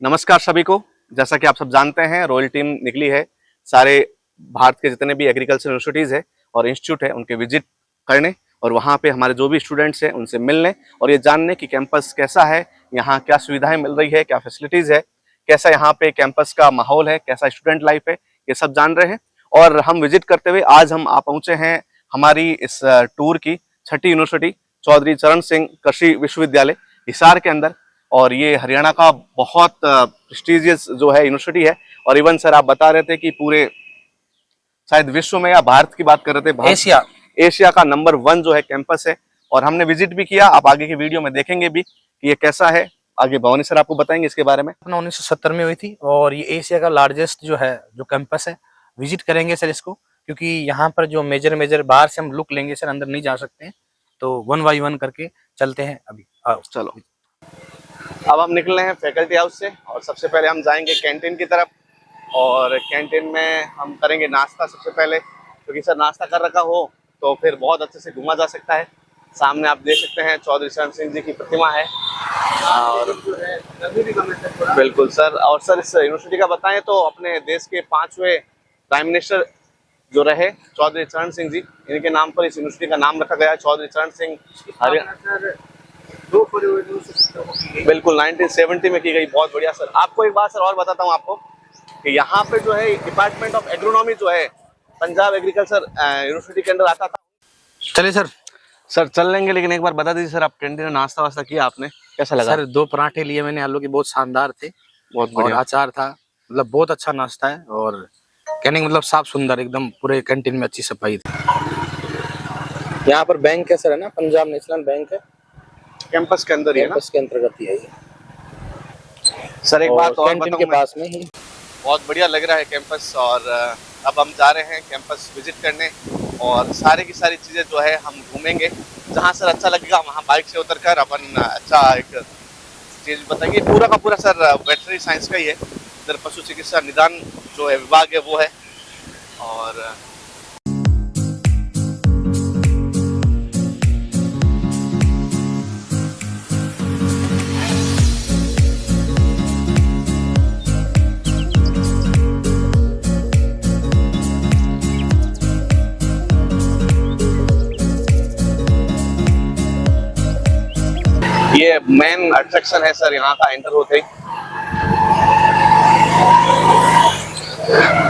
नमस्कार सभी को। जैसा कि आप सब जानते हैं, रॉयल टीम निकली है सारे भारत के जितने भी एग्रीकल्चर यूनिवर्सिटीज़ है और इंस्टीट्यूट है उनके विजिट करने और वहाँ पे हमारे जो भी स्टूडेंट्स हैं उनसे मिलने और ये जानने कि कैंपस कैसा है, यहाँ क्या सुविधाएं मिल रही है, क्या फैसिलिटीज़ है, कैसा यहाँ पे कैंपस का माहौल है, कैसा स्टूडेंट लाइफ है, ये सब जान रहे हैं। और हम विजिट करते हुए आज हम आ पहुँचे हैं हमारी इस टूर की छठी यूनिवर्सिटी चौधरी चरण सिंह कृषि विश्वविद्यालय हिसार के अंदर। और ये हरियाणा का बहुत प्रेस्टिजियस जो है यूनिवर्सिटी है। और इवन सर आप बता रहे थे कि पूरे शायद विश्व में या भारत की बात कर रहे थे, एशिया का नंबर 1 जो है कैंपस है। और हमने विजिट भी किया, आप आगे की वीडियो में देखेंगे भी कि ये कैसा है। आगे भवानी सर आपको बताएंगे इसके बारे में। 1970 में हुई थी और ये एशिया का लार्जेस्ट जो कैंपस है। विजिट करेंगे सर इसको, क्योंकि यहाँ पर जो मेजर बाहर से हम लुक लेंगे सर, अंदर नहीं जा सकते हैं, तो 1 बाय 1 करके चलते हैं। अभी चलो, अब हम निकल रहे हैं फैकल्टी हाउस से और सबसे पहले हम जाएंगे कैंटीन की तरफ और कैंटीन में हम करेंगे नाश्ता सबसे पहले, क्योंकि सर नाश्ता कर रखा हो तो फिर बहुत अच्छे से घूमा जा सकता है। सामने आप देख सकते हैं चौधरी चरण सिंह जी की प्रतिमा है। और बिल्कुल सर, और सर इस यूनिवर्सिटी का बताएं तो अपने देश के 5वें प्राइम मिनिस्टर जो रहे चौधरी चरण सिंह जी, इनके नाम पर इस यूनिवर्सिटी का नाम रखा गया है, चौधरी चरण सिंह। बिल्कुल 1970 में की गई। बहुत बढ़िया सर। आपको एक बात सर और बताता हूँ आपको कि यहाँ पे जो है डिपार्टमेंट ऑफ एग्रोनॉमी जो है पंजाब एग्रीकल्चर यूनिवर्सिटी के अंदर आता था। चलिए सर चल लेंगे, लेकिन एक बार बता दीजिए सर, आप कैंटीन में नाश्ता वास्ता किया आपने, कैसा लगा? सर 2 पराठे लिए मैंने आलू के, बहुत शानदार थे। बहुत और अचार था, मतलब बहुत अच्छा नाश्ता है। और कहने का मतलब साफ सुंदर एकदम, पूरे कैंटीन में अच्छी सफाई थी। यहाँ पर बैंक है सर, है ना, पंजाब नेशनल बैंक है, कैंपस के अंदर ही है ना? कैंपस के अंतर्गत ही है ये सर। एक बात और कैंटीन के पास में ही। बहुत बढ़िया लग रहा है कैंपस। और अब हम जा रहे हैं कैंपस विजिट करने और सारी की सारी चीज़ें जो है हम घूमेंगे। जहाँ सर अच्छा लगेगा वहाँ बाइक से उतरकर अपन अच्छा एक चीज़ बताएंगे। पूरा का पूरा सर वेटरनरी साइंस का ही है, इधर पशु चिकित्सा निदान जो है विभाग है वो है। और ये मेन अट्रैक्शन है सर यहाँ का एंटर होते ही।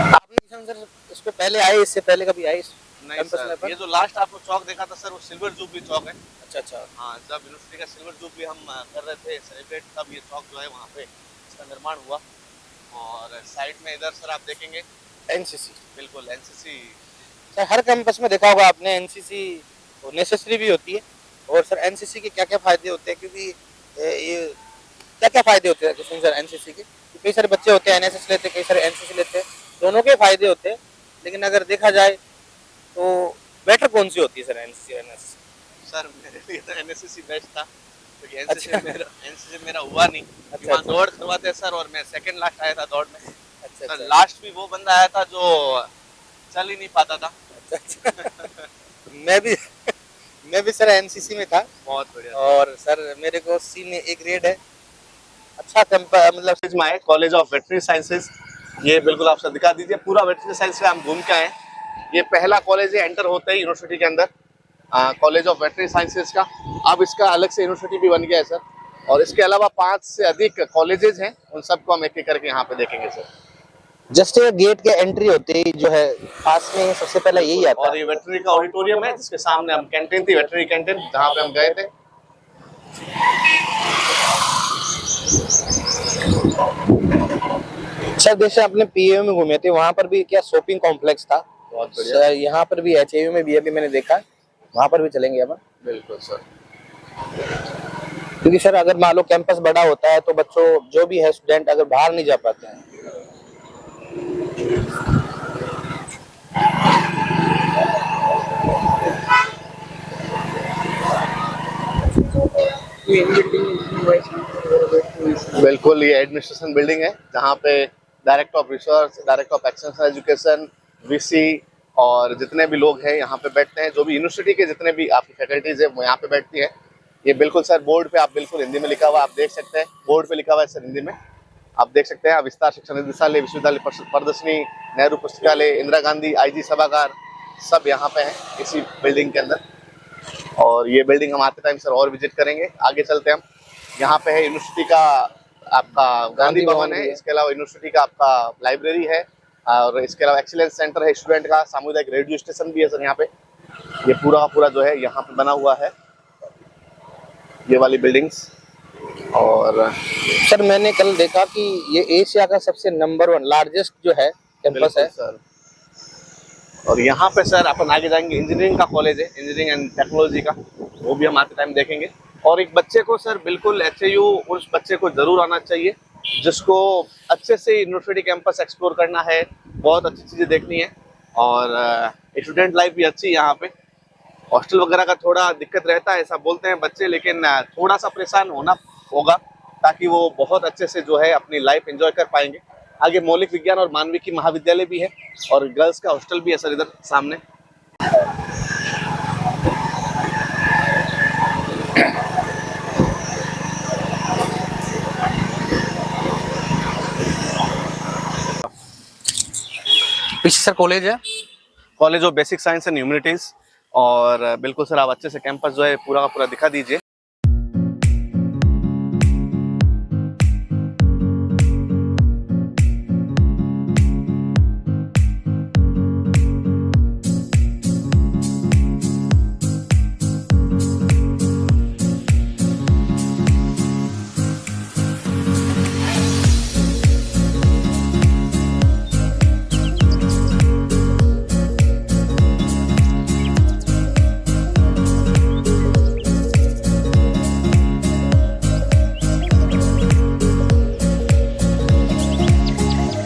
आपने सर इस पे पहले आए, इससे पहले कभी आए? नहीं सर, ये जो लास्ट आपको चौक देखा था सर वो सिल्वर जुबली चौक है। अच्छा। हाँ, जब यूनिवर्सिटी का सिल्वर जुबली हम कर रहे थे सेलिब्रेट, तब ये चौक जो है वहाँ पे इसका निर्माण हुआ। और साइड में इधर सर आप देखेंगे एनसीसी। बिल्कुल एनसीसी। सर हर कैंपस में देखा होगा आपने, एनसीसी नेसेसरी भी होती है। और सर एनसीसी के क्या क्या फायदे होते हैं, क्योंकि ये क्या क्या फायदे होते हैं सर एनसीसी के? कई सारे बच्चे होते हैं एनएसएस लेते हैं, कई सारे एनसीसी लेते हैं, दोनों के फायदे होते हैं। लेकिन अगर देखा जाए तो बेटर कौन सी होती है सर, एनसीसी और एनएसएस? सर मेरे लिए तो एनएसएस बेस्ट था, क्योंकि एनसीसी मेरा हुआ नहीं। वहाँ दौड़ करवाते हैं सर, और मैं सेकंड लास्ट आया था दौड़ में। सर लास्ट भी वो बंदा आया था जो चल ही नहीं पाता था। मैं भी सर एनसीसी में था। बहुत बढ़िया। और सर मेरे को सी में एक ग्रेड है। अच्छा कैंपस, मतलब कॉलेज ऑफ वेटरनरी साइंसेज। ये बिल्कुल आप सब दिखा दीजिए, पूरा वेटरनरी साइंस का हम घूम के आए। ये पहला कॉलेज है एंटर होते ही यूनिवर्सिटी के अंदर, कॉलेज ऑफ वेटरनरी साइंसेज का। अब इसका अलग से यूनिवर्सिटी भी बन गया है सर। और इसके अलावा 5 से अधिक कॉलेजेस हैं, उन सबको हम एक एक करके यहाँ पे देखेंगे सर। जस्ट गेट के एंट्री होते ही जो है पास में सबसे पहले यही आता है। और ये वेटरनरी का ऑडिटोरियम है, जिसके सामने हम कैंटीन थी, वेटरनरी कैंटीन, जहाँ पे हम गए थे। सर जैसे अपने पीएयू में घूमे थे, वहाँ पर भी क्या शॉपिंग कॉम्प्लेक्स था? बहुत बढ़िया। सर यहाँ पर भी एचएयू में भी अभी मैंने देखा, वहाँ पर भी चलेंगे अपन। बिल्कुल सर। क्योंकि सर अगर मान लो कैंपस बड़ा होता है तो बच्चों जो भी है स्टूडेंट अगर बाहर नहीं जा पाते हैं। बिल्कुल, ये एडमिनिस्ट्रेशन बिल्डिंग है, जहाँ पे director of research, director of extension education, VC और जितने भी लोग हैं यहाँ पे बैठते हैं। जो भी यूनिवर्सिटी के जितने भी आपकी फैकल्टीज है वो यहाँ पे बैठती है। ये बिल्कुल सर बोर्ड पे आप बिल्कुल हिंदी में लिखा हुआ आप देख सकते हैं, बोर्ड पे लिखा हुआ है सर हिंदी में। आप देख सकते हैं विस्तार शिक्षा निदेशालय, विश्वविद्यालय प्रदर्शनी, नेहरू पुस्तकालय, इंदिरा गांधी आईजी सभागार सब यहाँ पे हैं इसी बिल्डिंग के अंदर। और ये बिल्डिंग हम आते टाइम सर और विजिट करेंगे। आगे चलते हैं हम। यहाँ पे है यूनिवर्सिटी का आपका गांधी भवन है, इसके अलावा यूनिवर्सिटी का आपका लाइब्रेरी है, और इसके अलावा एक्सीलेंस सेंटर है स्टूडेंट का, सामुदायिक रेडियो स्टेशन भी है सर यहाँ पे। ये पूरा का पूरा जो है यहाँ पे बना हुआ है, ये वाली बिल्डिंग्स। और सर मैंने कल देखा कि ये एशिया का सबसे नंबर 1 लार्जेस्ट जो है कैंपस है सर। और यहाँ पे सर अपन आगे जाएंगे, इंजीनियरिंग का कॉलेज है, इंजीनियरिंग एंड टेक्नोलॉजी का, वो भी हम आते टाइम देखेंगे। और एक बच्चे को सर बिल्कुल HAU उस बच्चे को जरूर आना चाहिए जिसको अच्छे से यूनिवर्सिटी कैंपस एक्सप्लोर करना है, बहुत अच्छी चीज़ें देखनी है। और स्टूडेंट लाइफ भी अच्छी है यहाँ पे। हॉस्टल वगैरह का थोड़ा दिक्कत रहता है ऐसा बोलते हैं बच्चे, लेकिन थोड़ा सा परेशान होना होगा ताकि वो बहुत अच्छे से जो है अपनी लाइफ एंजॉय कर पाएंगे। आगे मौलिक विज्ञान और मानविकी महाविद्यालय भी है और गर्ल्स का हॉस्टल भी है सर इधर सामने। पीछे सर कॉलेज है, college of basic science and humanities. और बिल्कुल सर आप अच्छे से कैंपस जो है पूरा का पूरा दिखा दीजिए।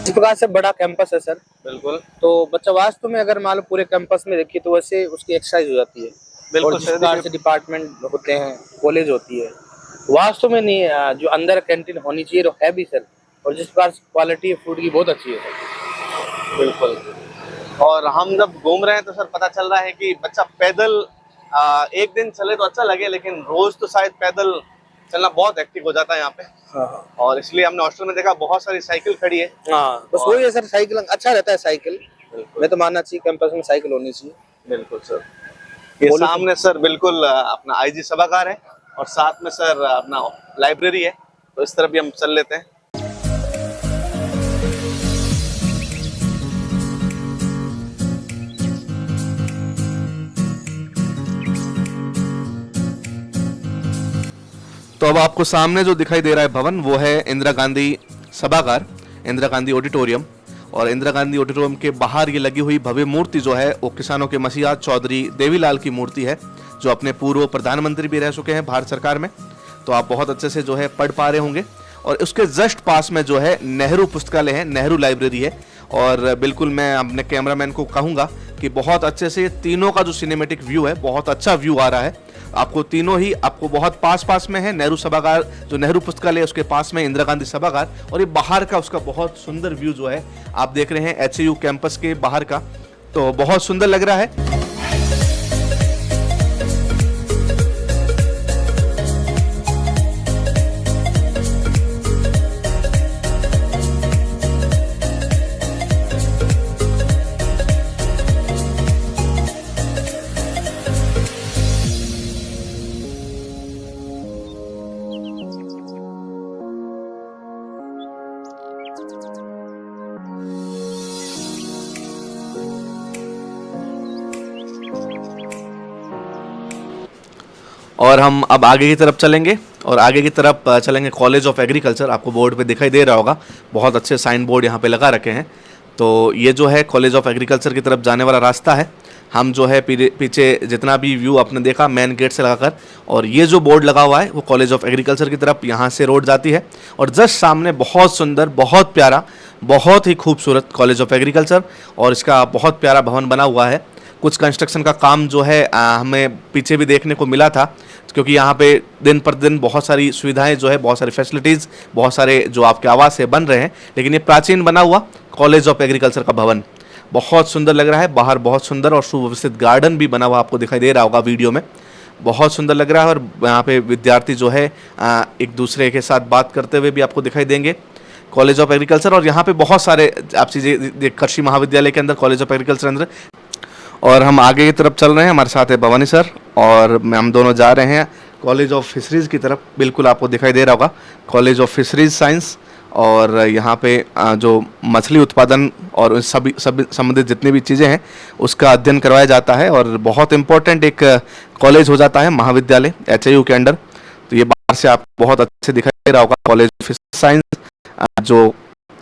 इस प्रकार से बड़ा कैंपस है सर। बिल्कुल तो बच्चा वास्तव में अगर मान लो पूरे कैंपस में देखिए तो वैसे उसकी एक्सरसाइज हो जाती है। बिल्कुल और जिस प्रकार से डिपार्टमेंट होते हैं, कॉलेज होती है, वास्तव में नहीं जो अंदर कैंटीन होनी चाहिए तो है भी सर। और जिस प्रकार क्वालिटी फूड की बहुत अच्छी है सर। बिल्कुल। और हम जब घूम रहे हैं तो सर पता चल रहा है कि बच्चा पैदल एक दिन चले तो अच्छा लगे, लेकिन रोज तो शायद पैदल चलना बहुत हेक्टिक हो जाता है यहाँ पे। हाँ। और इसलिए हमने हॉस्टल में देखा बहुत सारी साइकिल खड़ी है। हाँ बस वही है सर, साइकिल अच्छा रहता है साइकिल। मैं तो मानना चाहिए कैंपस में साइकिल होनी चाहिए। बिल्कुल सर। ये सामने सर बिल्कुल अपना आईजी सभागार है और साथ में सर अपना लाइब्रेरी है, तो इस तरफ भी हम चल लेते हैं। तो अब आपको सामने जो दिखाई दे रहा है भवन वो है इंदिरा गांधी सभागार, इंदिरा गांधी ऑडिटोरियम। और इंदिरा गांधी ऑडिटोरियम के बाहर ये लगी हुई भव्य मूर्ति जो है वो किसानों के मसीहा चौधरी देवीलाल की मूर्ति है, जो अपने पूर्व प्रधानमंत्री भी रह चुके हैं भारत सरकार में। तो आप बहुत अच्छे से जो है पढ़ पा रहे होंगे। और उसके जस्ट पास में जो है नेहरू पुस्तकालय है, नेहरू लाइब्रेरी है। और बिल्कुल मैं अपने कैमरामैन को कहूँगा कि बहुत अच्छे से तीनों का जो सिनेमेटिक व्यू है, बहुत अच्छा व्यू आ रहा है। आपको तीनों ही आपको बहुत पास में है। नेहरू सभागार जो नेहरू पुस्तकालय है उसके पास में इंदिरा गांधी सभागार, और ये बाहर का उसका बहुत सुंदर व्यू जो है आप देख रहे हैं HAU कैंपस के बाहर का, तो बहुत सुंदर लग रहा है। और हम अब आगे की तरफ चलेंगे, और आगे की तरफ चलेंगे कॉलेज ऑफ एग्रीकल्चर। आपको बोर्ड पे दिखाई दे रहा होगा, बहुत अच्छे साइन बोर्ड यहाँ पे लगा रखे हैं। तो ये जो है कॉलेज ऑफ एग्रीकल्चर की तरफ जाने वाला रास्ता है। हम जो है पीछे जितना भी व्यू आपने देखा मेन गेट से लगाकर, और ये जो बोर्ड लगा हुआ है वो कॉलेज ऑफ एग्रीकल्चर की तरफ यहाँ से रोड जाती है। और जस्ट सामने बहुत सुंदर, बहुत प्यारा, बहुत ही खूबसूरत कॉलेज ऑफ एग्रीकल्चर, और इसका बहुत प्यारा भवन बना हुआ है। कुछ कंस्ट्रक्शन का काम जो है हमें पीछे भी देखने को मिला था, क्योंकि यहाँ पे दिन पर दिन बहुत सारी सुविधाएं जो है, बहुत सारी फैसिलिटीज़, बहुत सारे जो आपके आवास है बन रहे हैं। लेकिन ये प्राचीन बना हुआ कॉलेज ऑफ एग्रीकल्चर का भवन बहुत सुंदर लग रहा है। बाहर बहुत सुंदर और सुव्यवस्थित गार्डन भी बना हुआ आपको दिखाई दे रहा होगा वीडियो में, बहुत सुंदर लग रहा है। और यहाँ पे विद्यार्थी जो है एक दूसरे के साथ बात करते हुए भी आपको दिखाई देंगे। कॉलेज ऑफ एग्रीकल्चर, और यहाँ पे बहुत सारे आप चीज़ें कृषि महाविद्यालय के अंदर कॉलेज ऑफ एग्रीकल्चर अंदर। और हम आगे की तरफ चल रहे हैं, हमारे साथ है भवानी सर और हम दोनों जा रहे हैं कॉलेज ऑफ फिशरीज़ की तरफ। बिल्कुल आपको दिखाई दे रहा होगा कॉलेज ऑफ फिशरीज साइंस, और यहाँ पे जो मछली उत्पादन और सभी संबंधित जितनी भी चीज़ें हैं उसका अध्ययन करवाया जाता है, और बहुत इम्पोर्टेंट एक कॉलेज हो जाता है महाविद्यालय HIU के अंडर। तो ये बाहर से आपको बहुत अच्छे से दिखाई दे रहा होगा कॉलेज ऑफ फिशरीज साइंस, जो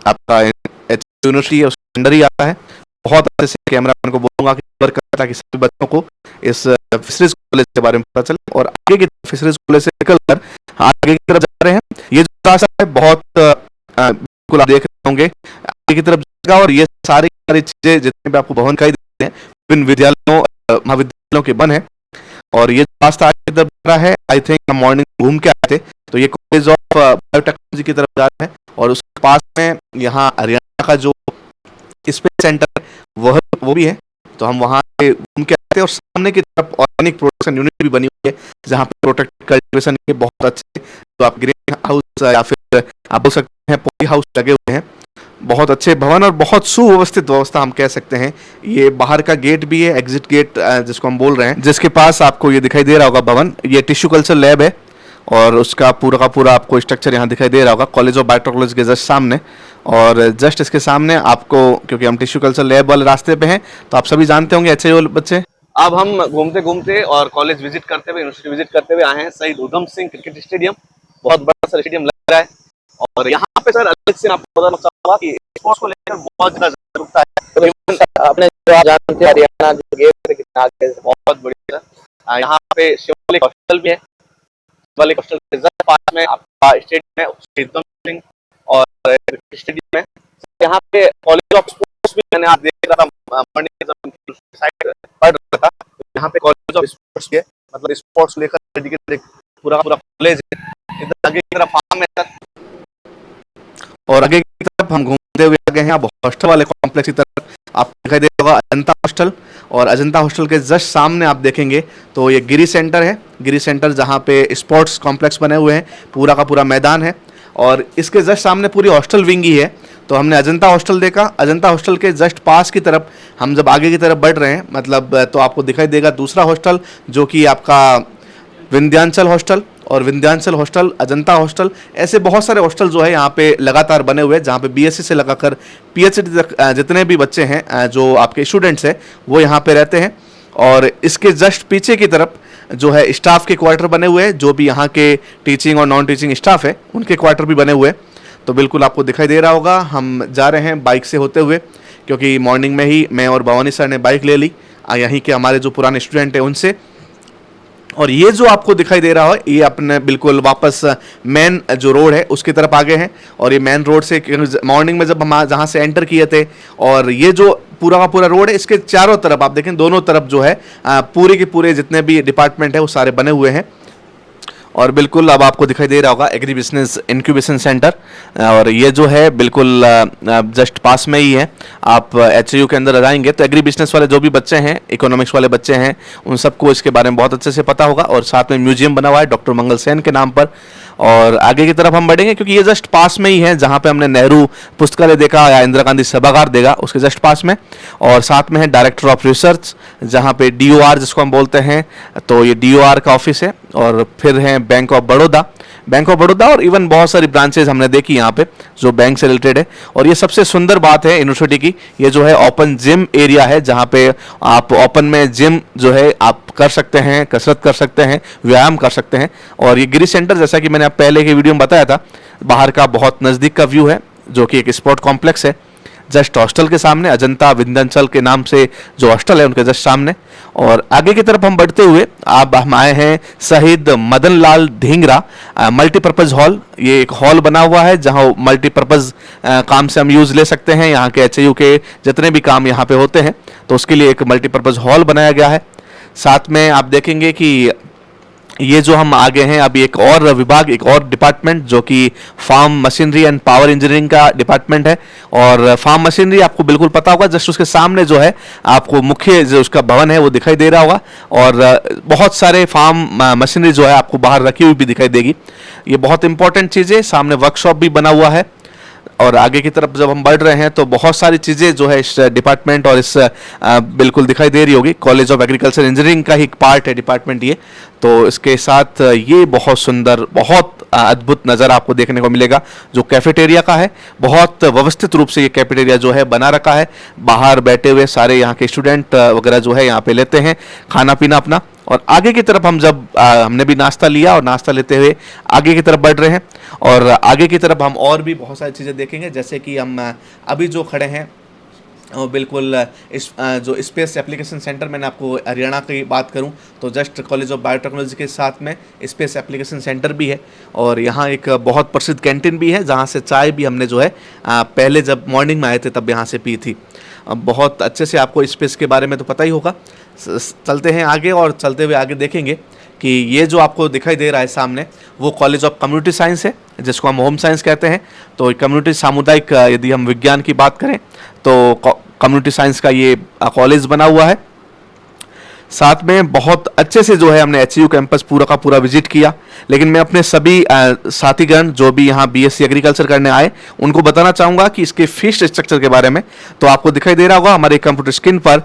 आपका HIU यूनिवर्सिटी है उसके अंडर ही आता है। बहुत अच्छे से कैमरामैन को बोलूँगा कि कवर करें ताकि सभी बच्चों को इस फिशरीज कॉलेज के बारे में पता चले। और आगे की फिशरीज कॉलेज से निकलकर आगे की तरफ जा रहे हैं। ये जो रास्ता है बहुत बिल्कुल आप देख रहे होंगे आगे की तरफ जाएगा, और ये सारी चीजें जितने भी आपको भवन दिखाई देते हैं विभिन्न विद्यालयों महाविद्यालयों के बन है। और ये रास्ता आगे की तरफ जा रहा है, आई थिंक मॉर्निंग घूम के आए थे, तो ये कॉलेज ऑफ बायोटेक्नोलॉजी की तरफ जा रहा है। और उसके पास में यहाँ हरियाणा का जो स्पेस सेंटर वो भी है, तो हम वहाँ पे घूम के आते हैं। और सामने की तरफ ऑर्गेनिक प्रोडक्शन यूनिट भी बनी हुई है, जहाँ पे प्रोटेक्टेड कल्टीवेशन के बहुत अच्छे तो आप ग्रीन हाउस या फिर आप बोल सकते हैं पॉली हाउस लगे हुए हैं। बहुत अच्छे भवन और बहुत सुव्यवस्थित व्यवस्था हम कह सकते हैं। ये बाहर का गेट भी है, एग्जिट गेट जिसको हम बोल रहे हैं, जिसके पास आपको ये दिखाई दे रहा होगा भवन, ये टिश्यू कल्चर लैब है, और उसका पूरा का पूरा आपको स्ट्रक्चर यहाँ दिखाई दे रहा होगा कॉलेज ऑफ बायोटेक्नोलॉजी के जस्ट सामने। और जस्ट इसके सामने आपको, क्योंकि हम टिश्यू कल्चर लैब वाले रास्ते पे हैं, तो आप सभी जानते होंगे HIU बच्चे। अब हम घूमते घूमते और कॉलेज विजिट करते हुए, यूनिवर्सिटी विजिट करते हुए आए हैं शहीद उधम सिंह क्रिकेट स्टेडियम। बहुत बड़ा सा स्टेडियम लग रहा है, और यहाँ पे सर अलग से आपको बताना चाहूंगा कि स्पोर्ट्स को लेकर बहुत ज्यादा जागरूकता है। तो आपने जो आप जानते हैं हरियाणा जो गेट है कितना आगे है। बहुत बढ़िया सर। यहाँ पे शिवालिक हॉस्टल भी है, शिवालिक हॉस्टल के जस्ट पास में आपका स्टेडियम है शहीद उधम सिंह और स्टेडियम है। यहाँ पे कॉलेज ऑफ स्पोर्ट्स भी मैंने आप देख रहा था मॉर्निंग साइड पढ़ रहा था, यहाँ पे कॉलेज ऑफ स्पोर्ट्स भी है, मतलब स्पोर्ट्स लेकर पूरा पूरा कॉलेज है। इधर आगे की तरफ फार्म है, और आगे की तरफ हम घूमते हुए आ गए हैं अब हॉस्टल वाले कॉम्प्लेक्स की तरफ। आपको दिखाई देगा अजंता हॉस्टल, और अजंता हॉस्टल के जस्ट सामने आप देखेंगे तो ये गिरी सेंटर है, गिरी सेंटर जहाँ पे स्पोर्ट्स कॉम्प्लेक्स बने हुए हैं, पूरा का पूरा मैदान है, और इसके जस्ट सामने पूरी हॉस्टल विंग ही है। तो हमने अजंता हॉस्टल देखा, अजंता हॉस्टल के जस्ट पास की तरफ हम जब आगे की तरफ बढ़ रहे हैं मतलब, तो आपको दिखाई देगा दूसरा हॉस्टल जो कि आपका विंध्याचल हॉस्टल, और विंध्याचल हॉस्टल, अजंता हॉस्टल, ऐसे बहुत सारे हॉस्टल जो है यहाँ पे लगातार बने हुए हैं, जहाँ पे BSc से लगाकर PhD तक जितने भी बच्चे हैं जो आपके स्टूडेंट्स हैं वो यहाँ पे रहते हैं। और इसके जस्ट पीछे की तरफ जो है स्टाफ के क्वार्टर बने हुए हैं, जो भी यहाँ के टीचिंग और नॉन टीचिंग स्टाफ है उनके क्वार्टर भी बने हुए हैं। तो बिल्कुल आपको दिखाई दे रहा होगा, हम जा रहे हैं बाइक से होते हुए, क्योंकि मॉर्निंग में ही मैं और भवानी सर ने बाइक ले ली यहीं के हमारे जो पुराने स्टूडेंट हैं उनसे। और ये जो आपको दिखाई दे रहा है ये अपने बिल्कुल वापस मेन जो रोड है उसकी तरफ आगे हैं, और ये मेन रोड से मॉर्निंग में जब हम जहाँ से एंटर किए थे, और ये जो पूरा का पूरा रोड है इसके चारों तरफ आप देखें दोनों तरफ जो है पूरे के पूरे जितने भी डिपार्टमेंट है वो सारे बने हुए हैं। और बिल्कुल अब आपको दिखाई दे रहा होगा एग्री बिजनेस इंक्यूबेशन सेंटर, और ये जो है बिल्कुल जस्ट पास में ही है। आप HIU के अंदर जाएंगे तो एग्री बिजनेस वाले जो भी बच्चे हैं, इकोनॉमिक्स वाले बच्चे हैं, उन सबको इसके बारे में बहुत अच्छे से पता होगा। और साथ में म्यूजियम बना हुआ है डॉक्टर मंगल सेन के नाम पर। और आगे की तरफ हम बढ़ेंगे क्योंकि ये जस्ट पास में ही है, जहाँ पे हमने नेहरू पुस्तकालय देखा या इंदिरा गांधी सभागार देखा उसके जस्ट पास में। और साथ में है डायरेक्टर ऑफ रिसर्च, जहाँ पे DOR जिसको हम बोलते हैं, तो ये DOR का ऑफिस है। और फिर है बैंक ऑफ बड़ौदा, और इवन बहुत सारी ब्रांचेज हमने देखी यहाँ पे जो बैंक से रिलेटेड है। और ये सबसे सुंदर बात है यूनिवर्सिटी की, ये जो है ओपन जिम एरिया है, जहाँ पे आप ओपन में जिम जो है आप कर सकते हैं, कसरत कर सकते हैं, व्यायाम कर सकते हैं। और ये गिरी सेंटर जैसा कि मैंने पहले के वीडियो में बताया था, बाहर का बहुत नज़दीक का व्यू है, जो कि एक स्पोर्ट कॉम्प्लेक्स है जस्ट हॉस्टल के सामने, अजंता विंध्याचल के नाम से जो हॉस्टल है उनके जस्ट सामने। और आगे की तरफ हम बढ़ते हुए अब हम आए हैं शहीद मदन लाल ढींगरा मल्टीपर्पज़ हॉल। ये एक हॉल बना हुआ है जहां मल्टीपर्पज़ काम से हम यूज़ ले सकते हैं, यहाँ के HIU के जितने भी काम यहाँ पे होते हैं तो उसके लिए एक मल्टीपर्पज़ हॉल बनाया गया है। साथ में आप देखेंगे कि ये जो हम आगे हैं अभी एक और विभाग, एक और डिपार्टमेंट जो कि farm machinery and power engineering का डिपार्टमेंट है। और फार्म मशीनरी आपको बिल्कुल पता होगा, जस्ट उसके सामने जो है आपको मुख्य जो उसका भवन है वो दिखाई दे रहा होगा, और बहुत सारे फार्म मशीनरी जो है आपको बाहर रखी हुई भी दिखाई देगी। ये बहुत इंपॉर्टेंट चीज़ है। सामने वर्कशॉप भी बना हुआ है। और आगे की तरफ जब हम बढ़ रहे हैं तो बहुत सारी चीज़ें जो है इस डिपार्टमेंट और इस बिल्कुल दिखाई दे रही होगी। कॉलेज ऑफ एग्रीकल्चर इंजीनियरिंग का ही एक पार्ट है डिपार्टमेंट ये। तो इसके साथ ये बहुत सुंदर, बहुत अद्भुत नज़ारा आपको देखने को मिलेगा जो कैफेटेरिया का है। बहुत व्यवस्थित रूप से ये कैफेटेरिया जो है बना रखा है। बाहर बैठे हुए सारे यहाँ के स्टूडेंट वगैरह जो है यहाँ पे लेते हैं खाना पीना अपना। और आगे की तरफ हम जब हमने भी नाश्ता लिया और नाश्ता लेते हुए आगे की तरफ बढ़ रहे हैं। और आगे की तरफ हम और भी बहुत सारी चीज़ें देखेंगे, जैसे कि हम अभी जो खड़े हैं और बिल्कुल इस जो स्पेस एप्लीकेशन सेंटर, मैंने आपको हरियाणा की बात करूं तो जस्ट कॉलेज ऑफ बायोटेक्नोलॉजी के साथ में स्पेस एप्लीकेशन सेंटर भी है। और यहाँ एक बहुत प्रसिद्ध कैंटीन भी है जहाँ से चाय भी हमने जो है पहले जब मॉर्निंग में आए थे तब यहाँ से पी थी। बहुत अच्छे से आपको स्पेस के बारे में तो पता ही होगा। चलते हैं आगे और चलते हुए आगे देखेंगे कि ये जो आपको दिखाई दे रहा है सामने वो कॉलेज ऑफ कम्युनिटी साइंस है, जिसको हम होम साइंस कहते हैं। तो कम्युनिटी सामुदायिक, यदि हम विज्ञान की बात करें तो कम्युनिटी साइंस का ये कॉलेज बना हुआ है। साथ में बहुत अच्छे से जो है हमने एचयू कैंपस पूरा का पूरा विजिट किया। लेकिन मैं अपने सभी साथीगण जो भी यहाँ बीएससी एग्रीकल्चर करने आए उनको बताना चाहूँगा कि इसके फीस स्ट्रक्चर के बारे में। तो आपको दिखाई दे रहा होगा हमारे कंप्यूटर स्क्रीन पर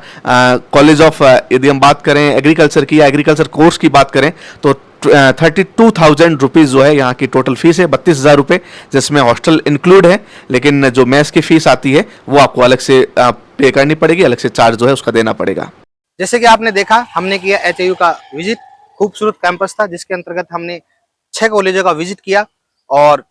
कॉलेज ऑफ, यदि हम बात करें एग्रीकल्चर की या एग्रीकल्चर कोर्स की बात करें तो 32,000 रुपीज़ जो है यहाँ की टोटल फीस है, 32,000 रुपये, जिसमें हॉस्टल इंक्लूड है। लेकिन जो मेस की फीस आती है वो आपको अलग से पे करनी पड़ेगी, अलग से चार्ज जो है उसका देना पड़ेगा। जैसे कि आपने देखा, हमने किया एचयू का विजिट। खूबसूरत कैंपस था जिसके अंतर्गत हमने 6 कॉलेजों का विजिट किया। और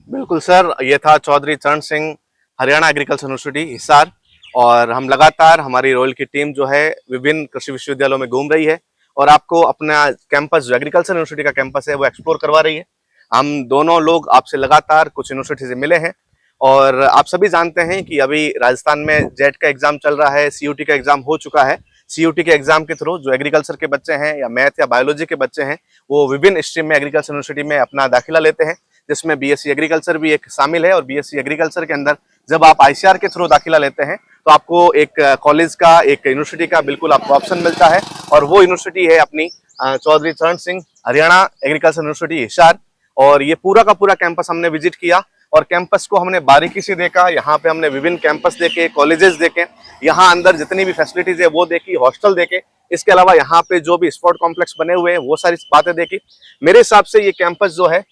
बिल्कुल सर, ये था चौधरी चरण सिंह हरियाणा एग्रीकल्चर यूनिवर्सिटी हिसार। और हम लगातार, हमारी रॉयल की टीम जो है विभिन्न कृषि विश्वविद्यालयों में घूम रही है और आपको अपना कैंपस, जो एग्रीकल्चर यूनिवर्सिटी का कैंपस है, वो एक्सप्लोर करवा रही है। हम दोनों लोग आपसे लगातार कुछ यूनिवर्सिटी से मिले हैं और आप सभी जानते हैं कि अभी राजस्थान में जेट का एग्जाम चल रहा है, सीयूटी का एग्जाम हो चुका है। सीयूटी के एग्जाम के थ्रू जो एग्रीकल्चर के बच्चे हैं या मैथ या बायोलॉजी के बच्चे हैं वो विभिन्न स्ट्रीम में एग्रीकल्चर यूनिवर्सिटी में अपना दाखिला लेते हैं, जिसमें बीएससी एग्रीकल्चर भी एक शामिल है। और बीएससी एग्रीकल्चर के अंदर जब आप आईसीआर के थ्रू दाखिला लेते हैं तो आपको एक कॉलेज का, एक यूनिवर्सिटी का बिल्कुल आपको ऑप्शन मिलता है। और वो यूनिवर्सिटी है अपनी चौधरी चरण सिंह हरियाणा एग्रीकल्चर यूनिवर्सिटी हिसार। और ये पूरा का पूरा कैंपस हमने विजिट किया और कैंपस को हमने बारीकी से देखा। यहाँ पे हमने विभिन्न कैंपस देखे, कॉलेजेस देखे, यहाँ अंदर जितनी भी फैसिलिटीज है वो देखी, हॉस्टल देखे। इसके अलावा यहाँ पे जो भी स्पोर्ट कॉम्प्लेक्स बने हुए हैं वो सारी बातें देखी। मेरे हिसाब से ये कैंपस जो है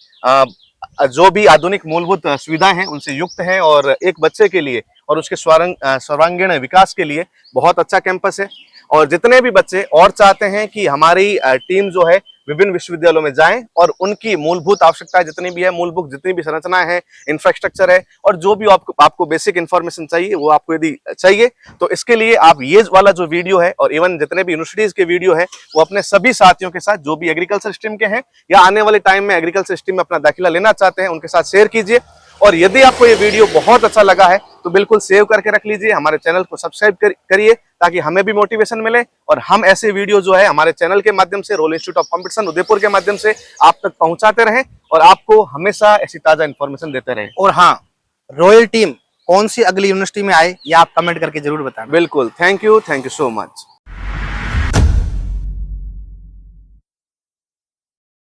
जो भी आधुनिक मूलभूत सुविधाएं हैं उनसे युक्त है और एक बच्चे के लिए और उसके सर्वांगीण विकास के लिए बहुत अच्छा कैंपस है। और जितने भी बच्चे और चाहते हैं कि हमारी टीम जो है विभिन्न विश्वविद्यालयों में जाएं और उनकी मूलभूत आवश्यकताएं जितनी भी है, मूलभूत जितनी भी संरचनाएं हैं, इंफ्रास्ट्रक्चर है और जो भी आपको बेसिक इन्फॉर्मेशन चाहिए वो आपको यदि चाहिए तो इसके लिए आप ये वाला जो वीडियो है और इवन जितने भी यूनिवर्सिटीज के वीडियो है वो अपने सभी साथियों के साथ जो भी एग्रीकल्चर स्ट्रीम के हैं या आने वाले टाइम में एग्रीकल्चर स्ट्रीम में अपना दाखिला लेना चाहते हैं उनके साथ शेयर कीजिए। और यदि आपको ये वीडियो बहुत अच्छा लगा है तो बिल्कुल सेव करके रख लीजिए, हमारे चैनल को सब्सक्राइब करिए ताकि हमें भी मोटिवेशन मिले और हम ऐसे वीडियो जो है हमारे चैनल के माध्यम से, रोल इंस्टीट्यूट ऑफ कॉम्पिटिशन उदयपुर के माध्यम से आप तक पहुंचाते रहें और आपको हमेशा ऐसी ताजा इन्फॉर्मेशन देते रहें। और हाँ, रॉयल टीम कौन सी अगली यूनिवर्सिटी में आए या आप कमेंट करके जरूर बताएं। बिल्कुल, थैंक यू सो मच।